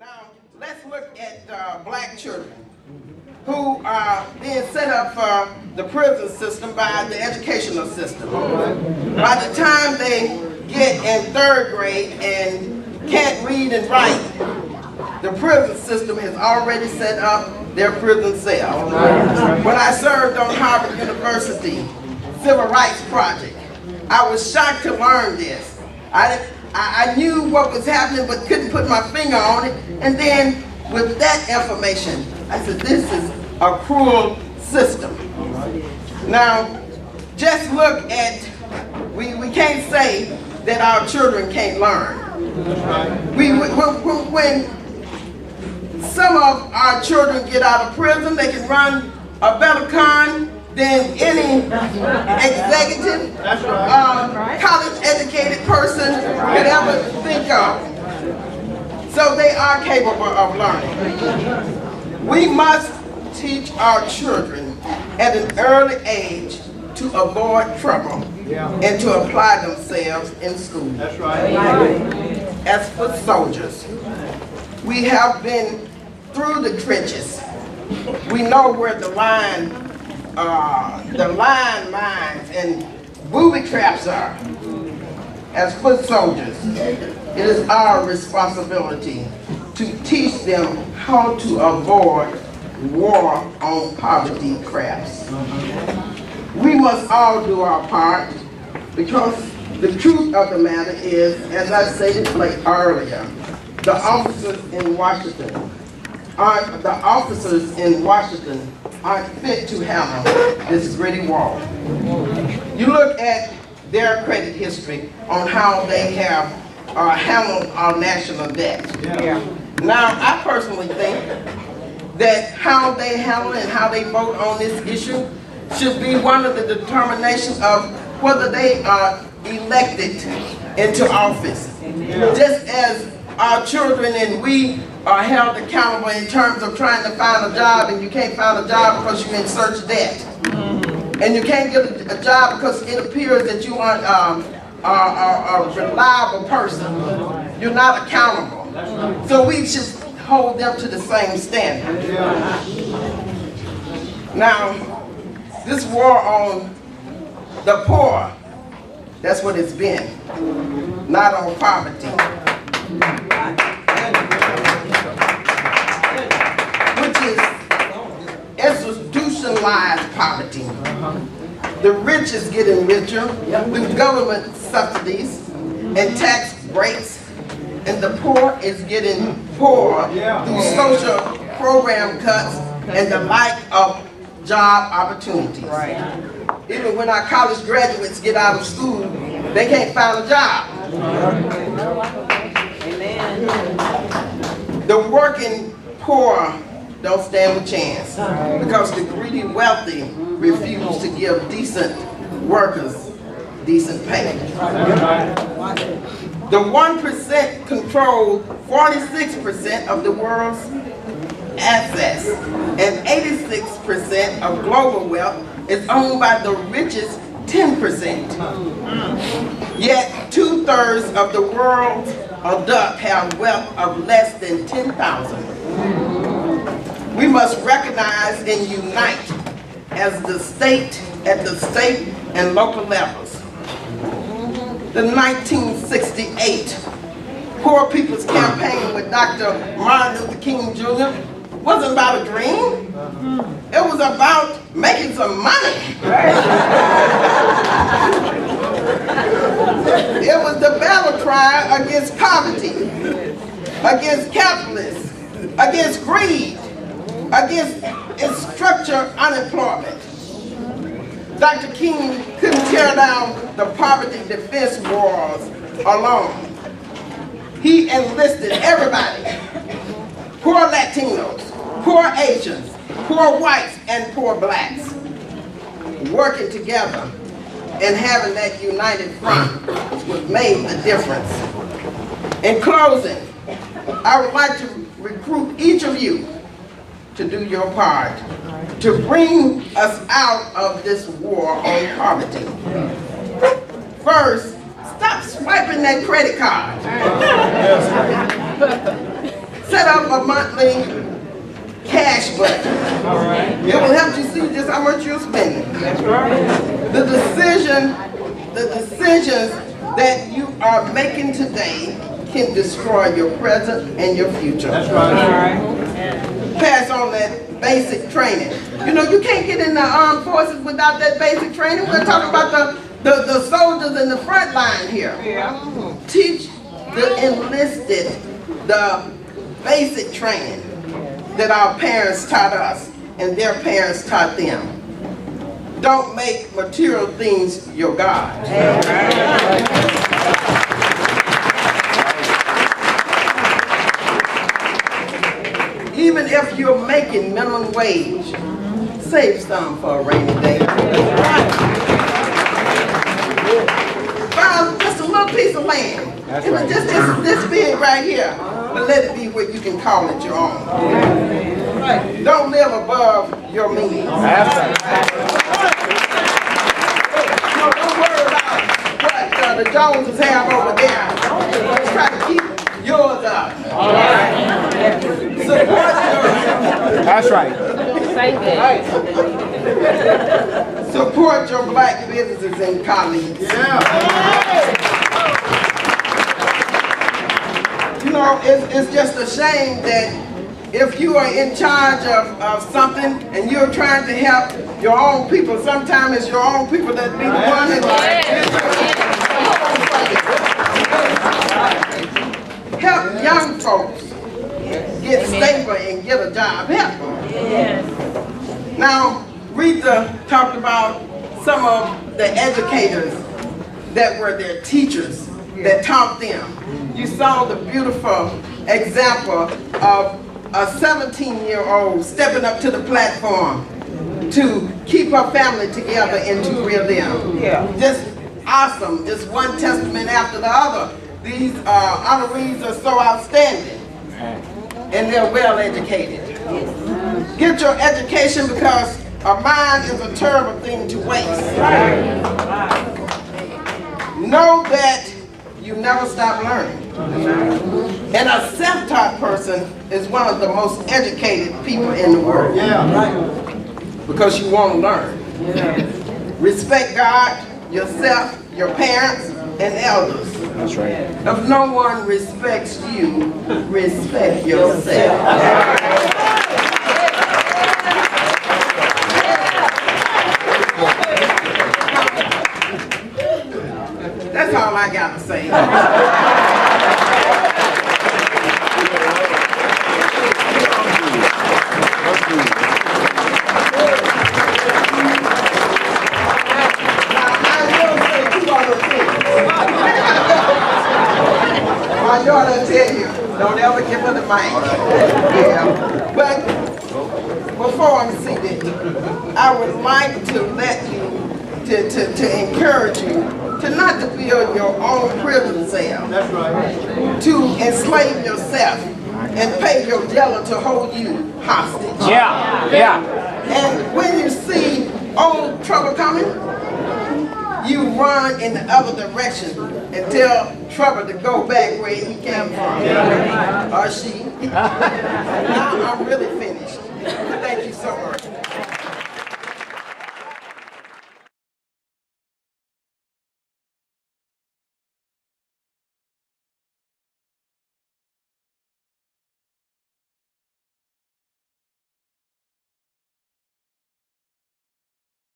Now, let's look at black children who are being set up for the prison system by the educational system. By the time they get in 3rd grade and can't read and write, the prison system has already set up their prison cell. When I served on Harvard University Civil Rights Project, I was shocked to learn this. I knew what was happening but couldn't put my finger on it, and then with that information, I said, this is a cruel system. Now, just look at, we can't say that our children can't learn. When some of our children get out of prison, they can run a better con than any executive, college-educated person could ever think of. So they are capable of learning. We must teach our children at an early age to avoid trouble and to apply themselves in school. That's right. As for soldiers, we have been through the trenches. We know where the line mines and booby traps are. As foot soldiers, it is our responsibility to teach them how to avoid war on poverty traps. We must all do our part, because the truth of the matter is, as I stated earlier, the officers in Washington aren't fit to handle this gritty war. You look at their credit history on how they have handled our national debt. Now, I personally think that how they handle and how they vote on this issue should be one of the determinations of whether they are elected into office. Just as our children and we are held accountable in terms of trying to find a job, and you can't find a job because you're in search debt. And you can't get a job because it appears that you aren't a reliable person. You're not accountable. So we should hold them to the same standard. Now, this war on the poor, that's what it's been, not on poverty. Which is institutionalized poverty. The rich is getting richer through government subsidies and tax breaks, and the poor is getting poorer through social program cuts and the lack of job opportunities. Even when our college graduates get out of school, they can't find a job. The working poor don't stand a chance because the greedy wealthy refuse to give decent workers decent pay. The 1% control 46% of the world's assets, and 86% of global wealth is owned by the richest 10%. Yet 2/3 of the world's adults have wealth of less than 10,000. We must recognize and unite at the state and local levels. The 1968 Poor People's Campaign with Dr. Martin Luther King Jr. wasn't about a dream. It was about making some money. It was the battle cry against poverty, against capitalists, against greed, against its structural unemployment. Dr. King couldn't tear down the poverty defense walls alone. He enlisted everybody, poor Latinos, poor Asians, poor whites, and poor blacks, working together and having that united front is what made the difference. In closing, I would like to recruit each of you to do your part to bring us out of this war on poverty. First, stop swiping that credit card. Set up a monthly cash budget. All right. It will help you see just how much you're spending. That's right. The decisions that you are making today can destroy your present and your future. That's right. All right. Pass on that basic training. You know, you can't get in the armed forces without that basic training. We're talking about the soldiers in the front line here. Yeah. Teach the enlisted the basic training that our parents taught us and their parents taught them. Don't make material things your God. Even if you're making minimum wage, save some for a rainy day. Found just a little piece of land. That's It was right. just this big right here. But let it be what you can call it your own. Don't live above your means. That's right. No, don't worry about what the Joneses have over there. Try to keep yours up. All right. Support That's right. support your black businesses and colleagues. You know, it's just a shame that if you are in charge of something and you're trying to help your own people, sometimes it's your own people that be the one that help young folks get stable and get a job. Help them. Now, Rita talked about some of the educators that were their teachers that taught them. You saw the beautiful example of a 17-year-old stepping up to the platform to keep her family together and to rear them. Just awesome, just one testament after the other. These honorees are so outstanding and they're well educated. Get your education because a mind is a terrible thing to waste. Know that you never stop learning. And a self-taught person is one of the most educated people in the world. Because you want to learn. Respect God, yourself, your parents, and elders. That's right. If no one respects you, respect yourself. That's all I got to say. My daughter tell you, don't ever give her the mic. Yeah. But before I'm seated, I would like to let you, to encourage you, to not to build your own prison cell. That's right. To enslave yourself and pay your jailer to hold you hostage. Yeah. And when you see old trouble coming, you run in the other direction and tell trouble to go back where he came from. Or she. Now I'm really finished. Thank you so much.